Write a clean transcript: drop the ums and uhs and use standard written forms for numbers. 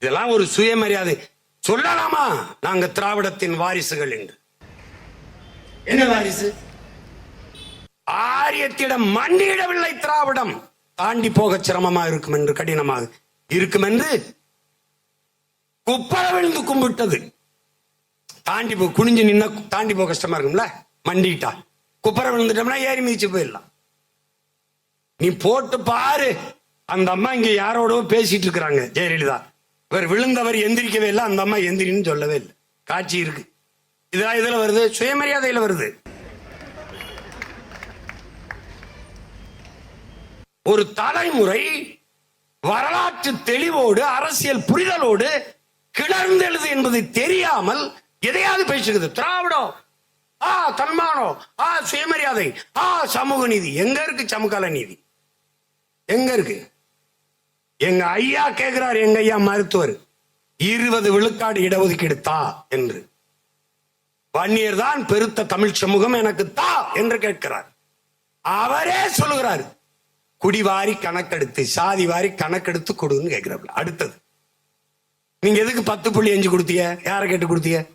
இதெல்லாம் ஒரு சுயமரியாதை. சொல்லலாமா நாங்க திராவிடத்தின் வாரிசுகள் என்று? என்ன வாரிசு? ஆரியத்திடம் மண்டியிடவில்லை. திராவிடம் தாண்டி போக சிரமமா இருக்கும் என்று, கடினமாக இருக்கும் என்று குப்பர விழுந்து கும்பிட்டது. தாண்டி போ, குனிஞ்சு நின்ன தாண்டி போக கஷ்டமா இருக்கும்ல. மண்டிட்டா குப்பர விழுந்துட்டோம்னா ஏறி மிதிச்சு போயிடலாம். நீ போட்டு பாரு, அந்த அம்மா இங்க யாரோட பேசிட்டு இருக்கிறாங்க, ஜெயலலிதா. இவர் விழுந்தவர் எந்திரிக்கவே இல்லை, அந்த அம்மா எந்திரின்னு சொல்லவே இல்லை. காட்சி இருக்கு. இதெல்லாம் இதுல வருது, சுயமரியாதையில வருது. ஒரு தலைமுறை வரலாற்று தெளிவோடு அரசியல் புரிதலோடு கிளர்ந்தெழுது என்பதை தெரியாமல் எதையாவது பேசுகிறது. திராவிடம், தன்மானம், சுயமரியாதை, சமூக நீதி. எங்க இருக்கு சமகால நீதி? எங்க இருக்கு? எங்க ஐயா கேட்கிறார், எங்க ஐயா மருத்துவர், 20 விழுக்காடு இடஒதுக்கீடு தா என்று. வன்னியர் தான் பெருத்த தமிழ் சமூகம், எனக்கு தா என்று கேட்கிறார். அவரே சொல்லுகிறார், குடிவாரி கணக்கெடுத்து, சாதி வாரி கணக்கெடுத்து கொடுன்னு கேட்கிறாப்ல. அடுத்தது, நீங்க எதுக்கு 10.5 கொடுத்தீங்க? யாரை கேட்டு கொடுத்தீங்க?